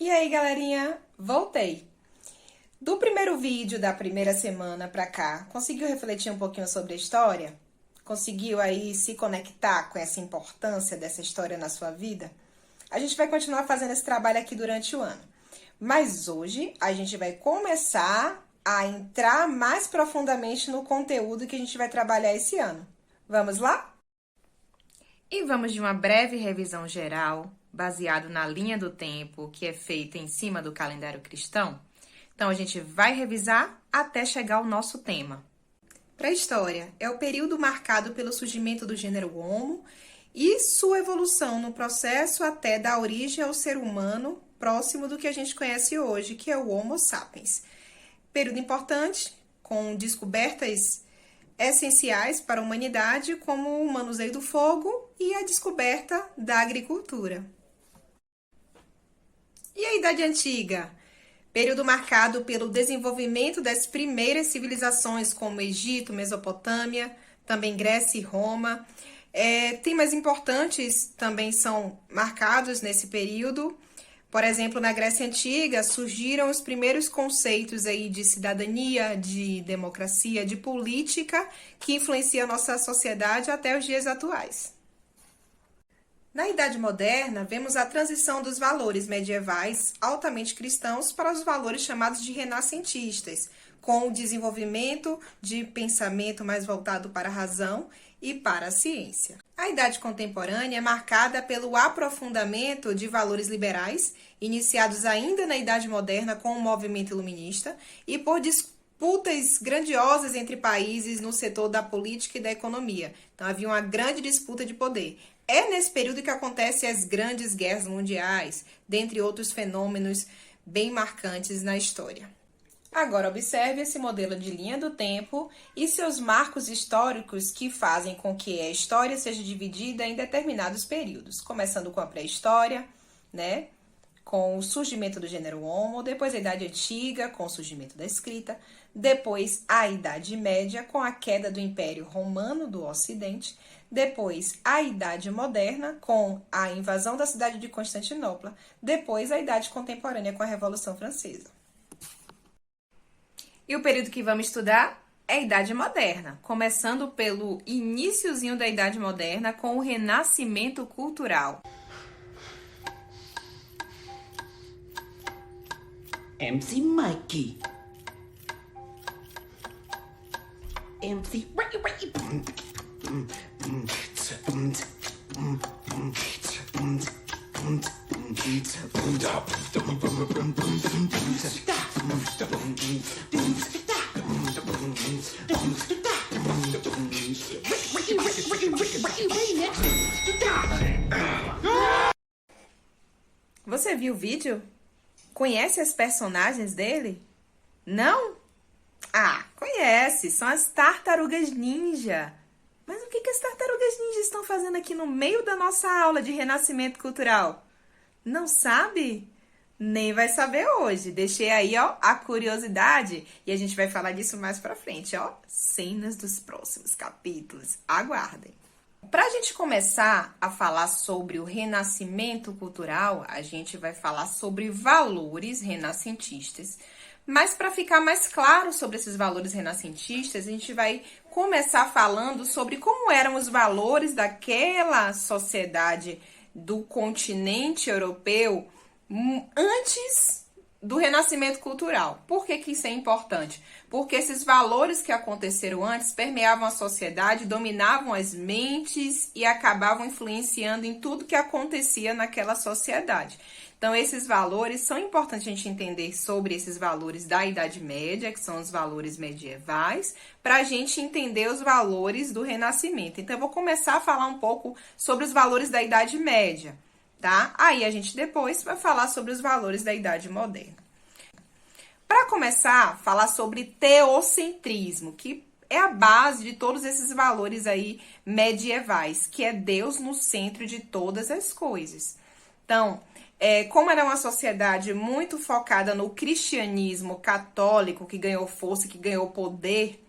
E aí, galerinha, voltei. Do primeiro vídeo da primeira semana pra cá, conseguiu refletir um pouquinho sobre a história? Conseguiu aí se conectar com essa importância dessa história na sua vida? A gente vai continuar fazendo esse trabalho aqui durante o ano. Mas hoje a gente vai começar a entrar mais profundamente no conteúdo que a gente vai trabalhar esse ano. Vamos lá? E vamos de uma breve revisão geral, baseado na linha do tempo, que é feita em cima do calendário cristão. Então, a gente vai revisar até chegar ao nosso tema. Pré-história é o período marcado pelo surgimento do gênero Homo e sua evolução no processo até dar origem ao ser humano próximo do que a gente conhece hoje, que é o Homo sapiens. Período importante, com descobertas essenciais para a humanidade, como o manuseio do fogo e a descoberta da agricultura. E a Idade Antiga? Período marcado pelo desenvolvimento das primeiras civilizações, como Egito, Mesopotâmia, também Grécia e Roma. Temas importantes também são marcados nesse período. Por exemplo, na Grécia Antiga, surgiram os primeiros conceitos aí de cidadania, de democracia, de política, que influencia a nossa sociedade até os dias atuais. Na Idade Moderna, vemos a transição dos valores medievais altamente cristãos para os valores chamados de renascentistas, com o desenvolvimento de pensamento mais voltado para a razão e para a ciência. A Idade Contemporânea é marcada pelo aprofundamento de valores liberais, iniciados ainda na Idade Moderna com o movimento iluminista, e por disputas grandiosas entre países no setor da política e da economia. Então, havia uma grande disputa de poder. É nesse período que acontecem as grandes guerras mundiais, dentre outros fenômenos bem marcantes na história. Agora, observe esse modelo de linha do tempo e seus marcos históricos que fazem com que a história seja dividida em determinados períodos, começando com a pré-história, né? Com o surgimento do gênero Homo, depois a Idade Antiga, com o surgimento da escrita, depois a Idade Média, com a queda do Império Romano do Ocidente, depois a Idade Moderna, com a invasão da cidade de Constantinopla, depois a Idade Contemporânea, com a Revolução Francesa. E o período que vamos estudar é a Idade Moderna, começando pelo iniciozinho da Idade Moderna com o Renascimento Cultural. MC Mikey. MC. Você viu o vídeo? Conhece as personagens dele? Não? Ah, conhece, são as tartarugas ninja. Mas o que as tartarugas ninja estão fazendo aqui no meio da nossa aula de renascimento cultural? Não sabe? Nem vai saber hoje. Deixei aí, ó, a curiosidade e a gente vai falar disso mais pra frente, ó. Cenas dos próximos capítulos. Aguardem. Para a gente começar a falar sobre o renascimento cultural, a gente vai falar sobre valores renascentistas. Mas para ficar mais claro sobre esses valores renascentistas, a gente vai começar falando sobre como eram os valores daquela sociedade do continente europeu antes do renascimento cultural. Por que isso é importante? Porque esses valores que aconteceram antes permeavam a sociedade, dominavam as mentes e acabavam influenciando em tudo que acontecia naquela sociedade. Então, esses valores são importantes a gente entender sobre esses valores da Idade Média, que são os valores medievais, para a gente entender os valores do Renascimento. Então, eu vou começar a falar um pouco sobre os valores da Idade Média, tá? Aí, a gente depois vai falar sobre os valores da Idade Moderna. Para começar, falar sobre teocentrismo, que é a base de todos esses valores aí medievais, que é Deus no centro de todas as coisas. Então, como era uma sociedade muito focada no cristianismo católico, que ganhou força, que ganhou poder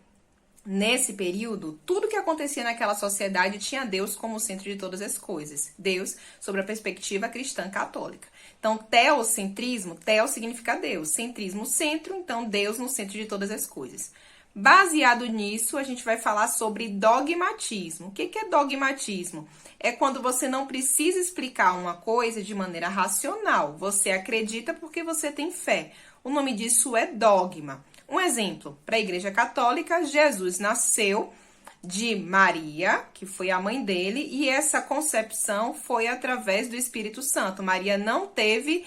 nesse período, tudo que acontecia naquela sociedade tinha Deus como centro de todas as coisas. Deus, sobre a perspectiva cristã católica. Então, teocentrismo, teo significa Deus, centrismo, centro, então Deus no centro de todas as coisas. Baseado nisso, a gente vai falar sobre dogmatismo. O que é dogmatismo? É quando você não precisa explicar uma coisa de maneira racional. Você acredita porque você tem fé. O nome disso é dogma. Um exemplo, para a Igreja Católica, Jesus nasceu de Maria, que foi a mãe dele, e essa concepção foi através do Espírito Santo. Maria não teve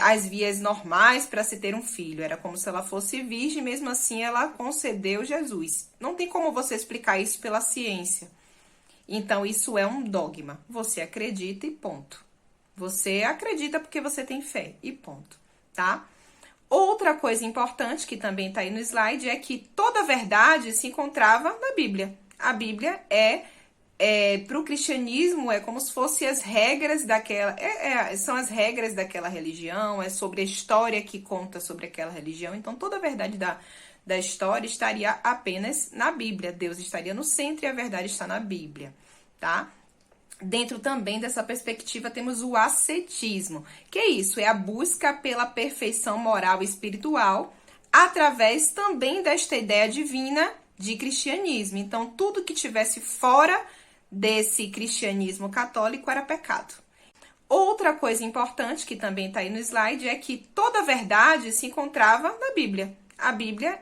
as vias normais para se ter um filho, era como se ela fosse virgem, mesmo assim ela concedeu Jesus. Não tem como você explicar isso pela ciência. Então, isso é um dogma. Você acredita e ponto. Você acredita porque você tem fé e ponto, tá? Outra coisa importante, que também está aí no slide, é que toda verdade se encontrava na Bíblia. A Bíblia para o cristianismo, é como se fossem as regras daquela... são as regras daquela religião, é sobre a história que conta sobre aquela religião. Então, toda a verdade da história estaria apenas na Bíblia. Deus estaria no centro e a verdade está na Bíblia, tá? Dentro também dessa perspectiva, temos o ascetismo. Que é isso? É a busca pela perfeição moral e espiritual, através também desta ideia divina de cristianismo. Então, tudo que tivesse fora desse cristianismo católico era pecado. Outra coisa importante, que também está aí no slide, é que toda verdade se encontrava na Bíblia. A Bíblia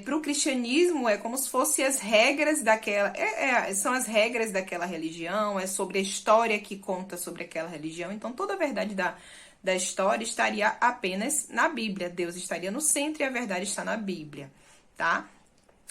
para o cristianismo, é como se fossem as regras daquela... são as regras daquela religião, é sobre a história que conta sobre aquela religião. Então, toda a verdade da história estaria apenas na Bíblia. Deus estaria no centro e a verdade está na Bíblia, tá?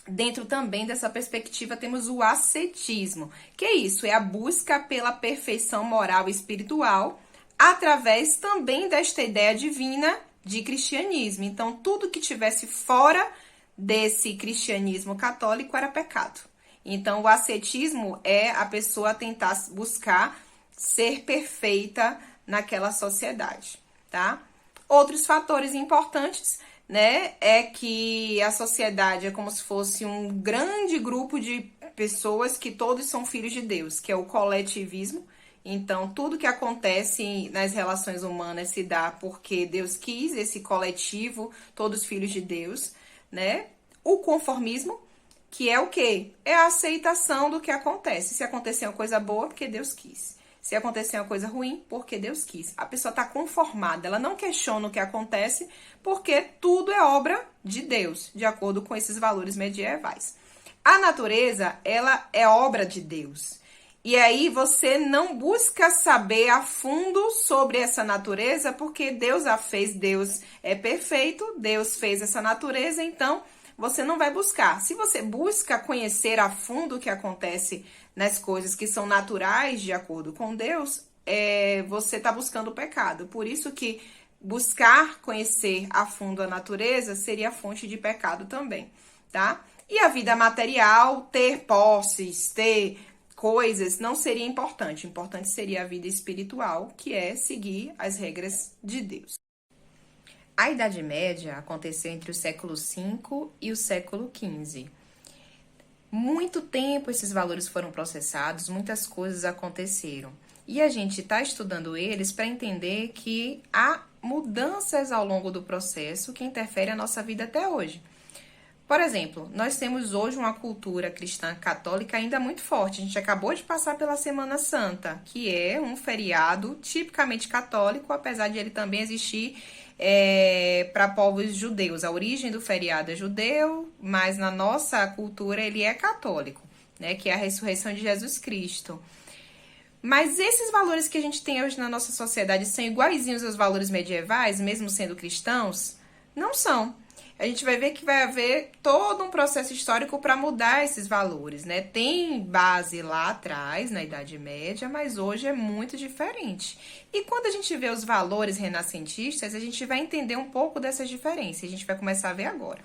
Dentro também dessa perspectiva, temos o ascetismo. Que é isso? É a busca pela perfeição moral e espiritual, através também desta ideia divina de cristianismo. Então, tudo que tivesse fora desse cristianismo católico era pecado. Então, o ascetismo é a pessoa tentar buscar ser perfeita naquela sociedade, tá? Outros fatores importantes, né, é que a sociedade é como se fosse um grande grupo de pessoas que todos são filhos de Deus, que é o coletivismo. Então, tudo que acontece nas relações humanas se dá porque Deus quis, esse coletivo, todos filhos de Deus, né? O conformismo, que é o quê? É a aceitação do que acontece. Se acontecer uma coisa boa, porque Deus quis. Se acontecer uma coisa ruim, porque Deus quis. A pessoa está conformada, ela não questiona o que acontece, porque tudo é obra de Deus, de acordo com esses valores medievais. A natureza, ela é obra de Deus. E aí você não busca saber a fundo sobre essa natureza, porque Deus a fez, Deus é perfeito, Deus fez essa natureza, então você não vai buscar. Se você busca conhecer a fundo o que acontece nas coisas que são naturais de acordo com Deus, você está buscando o pecado. Por isso que buscar conhecer a fundo a natureza seria fonte de pecado também, tá? E a vida material, ter posses, ter coisas, não seria importante. O importante seria a vida espiritual, que é seguir as regras de Deus. A Idade Média aconteceu entre o século V e o século XV. Muito tempo esses valores foram processados, muitas coisas aconteceram. E a gente está estudando eles para entender que há mudanças ao longo do processo que interferem na nossa vida até hoje. Por exemplo, nós temos hoje uma cultura cristã católica ainda muito forte. A gente acabou de passar pela Semana Santa, que é um feriado tipicamente católico, apesar de ele também existir para povos judeus. A origem do feriado é judeu, mas na nossa cultura ele é católico, né? Que é a ressurreição de Jesus Cristo. Mas esses valores que a gente tem hoje na nossa sociedade são iguaizinhos aos valores medievais, mesmo sendo cristãos? Não são. A gente vai ver que vai haver todo um processo histórico para mudar esses valores, né? Tem base lá atrás, na Idade Média, mas hoje é muito diferente. E quando a gente vê os valores renascentistas, a gente vai entender um pouco dessas diferenças. A gente vai começar a ver agora.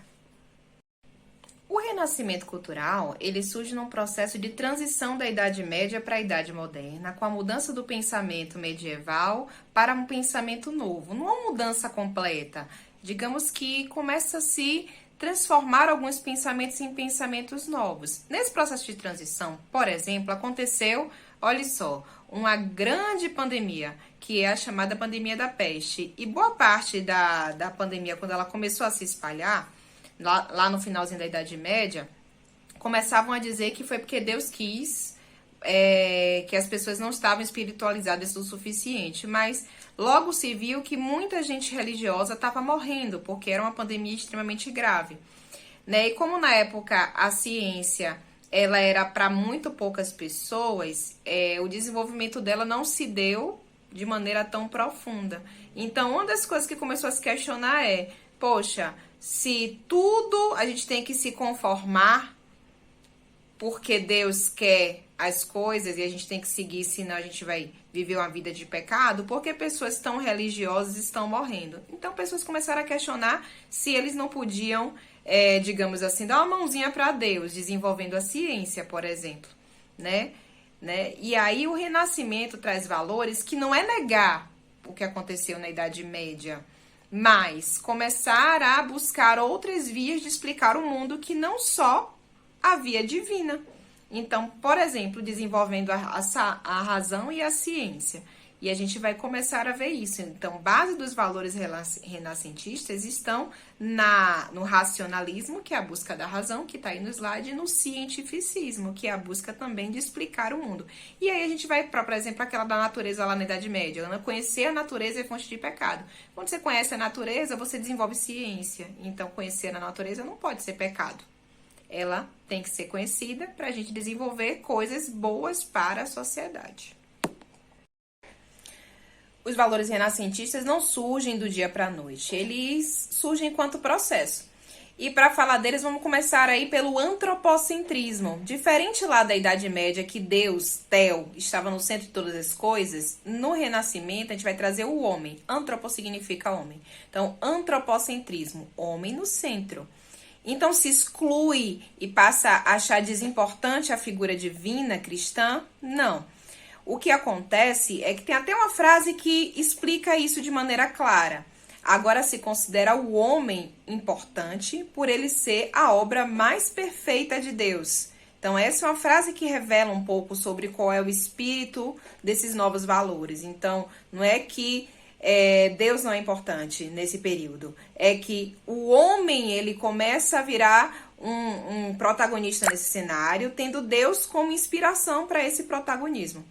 O renascimento cultural, ele surge num processo de transição da Idade Média para a Idade Moderna, com a mudança do pensamento medieval para um pensamento novo. Não é uma mudança completa. Digamos que começa a se transformar alguns pensamentos em pensamentos novos. Nesse processo de transição, por exemplo, aconteceu, olha só, uma grande pandemia que é a chamada pandemia da peste. E boa parte da pandemia, quando ela começou a se espalhar, lá no finalzinho da Idade Média, começavam a dizer que foi porque Deus quis, que as pessoas não estavam espiritualizadas o suficiente. Mas logo se viu que muita gente religiosa estava morrendo, porque era uma pandemia extremamente grave. Né? E como na época a ciência ela era para muito poucas pessoas, o desenvolvimento dela não se deu de maneira tão profunda. Então, uma das coisas que começou a se questionar poxa, se tudo a gente tem que se conformar porque Deus quer as coisas e a gente tem que seguir, senão a gente vai viver uma vida de pecado, porque pessoas tão religiosas estão morrendo. Então, pessoas começaram a questionar se eles não podiam, digamos assim, dar uma mãozinha para Deus, desenvolvendo a ciência, por exemplo, né? E aí o Renascimento traz valores que não é negar o que aconteceu na Idade Média, mas começar a buscar outras vias de explicar o mundo que não só a via divina. Então, por exemplo, desenvolvendo a razão e a ciência. E a gente vai começar a ver isso. Então, base dos valores renascentistas estão no racionalismo, que é a busca da razão, que está aí no slide, e no cientificismo, que é a busca também de explicar o mundo. E aí a gente vai para, por exemplo, aquela da natureza lá na Idade Média. Conhecer a natureza é fonte de pecado. Quando você conhece a natureza, você desenvolve ciência. Então, conhecer a natureza não pode ser pecado. Ela tem que ser conhecida para a gente desenvolver coisas boas para a sociedade. Os valores renascentistas não surgem do dia para a noite, eles surgem enquanto processo. E para falar deles, vamos começar aí pelo antropocentrismo. Diferente lá da Idade Média, que Deus, Theo, estava no centro de todas as coisas, no Renascimento a gente vai trazer o homem. Antropo significa homem. Então, antropocentrismo, homem no centro. Então, se exclui e passa a achar desimportante a figura divina cristã? Não. O que acontece é que tem até uma frase que explica isso de maneira clara. Agora se considera o homem importante por ele ser a obra mais perfeita de Deus. Então, essa é uma frase que revela um pouco sobre qual é o espírito desses novos valores. Então, não é que Deus não é importante nesse período. É que o homem, ele começa a virar um protagonista nesse cenário, tendo Deus como inspiração para esse protagonismo.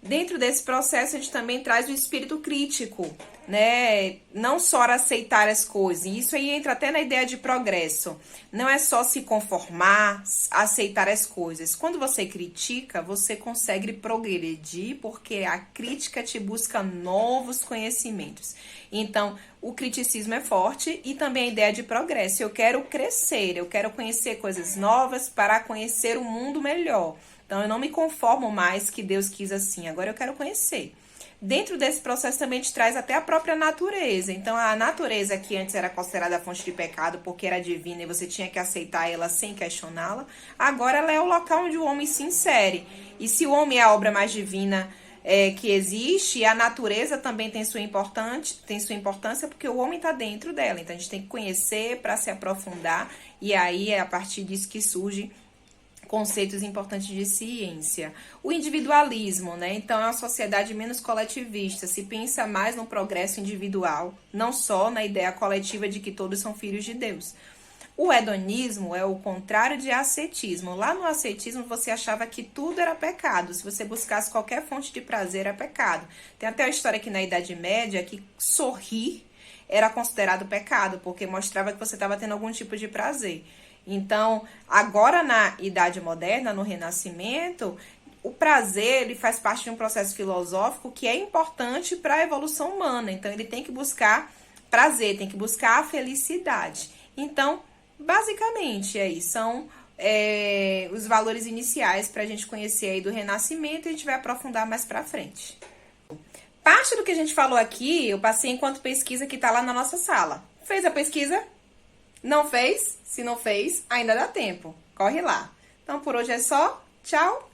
Dentro desse processo, a gente também traz o espírito crítico, né? Não só aceitar as coisas. E isso aí entra até na ideia de progresso. Não é só se conformar, aceitar as coisas. Quando você critica, você consegue progredir, porque a crítica te busca novos conhecimentos. Então, o criticismo é forte e também a ideia de progresso. Eu quero crescer, eu quero conhecer coisas novas para conhecer o mundo melhor. Então, eu não me conformo mais que Deus quis assim. Agora eu quero conhecer. Dentro desse processo também te traz até a própria natureza. Então, a natureza que antes era considerada fonte de pecado porque era divina e você tinha que aceitar ela sem questioná-la, agora ela é o local onde o homem se insere. E se o homem é a obra mais divina que existe, a natureza também tem sua importância porque o homem está dentro dela. Então, a gente tem que conhecer para se aprofundar e aí é a partir disso que surge conceitos importantes de ciência. O individualismo, né? Então, é uma sociedade menos coletivista, se pensa mais no progresso individual, não só na ideia coletiva de que todos são filhos de Deus. O hedonismo é o contrário de ascetismo. Lá no ascetismo, você achava que tudo era pecado. Se você buscasse qualquer fonte de prazer, era pecado. Tem até a história aqui na Idade Média que sorrir era considerado pecado, porque mostrava que você estava tendo algum tipo de prazer. Então, agora na Idade Moderna, no Renascimento, o prazer ele faz parte de um processo filosófico que é importante para a evolução humana. Então, ele tem que buscar prazer, tem que buscar a felicidade. Então, basicamente, aí são os valores iniciais para a gente conhecer aí do Renascimento e a gente vai aprofundar mais para frente. Parte do que a gente falou aqui, eu passei enquanto pesquisa que está lá na nossa sala. Fez a pesquisa? Não fez? Se não fez, ainda dá tempo. Corre lá. Então, por hoje é só. Tchau!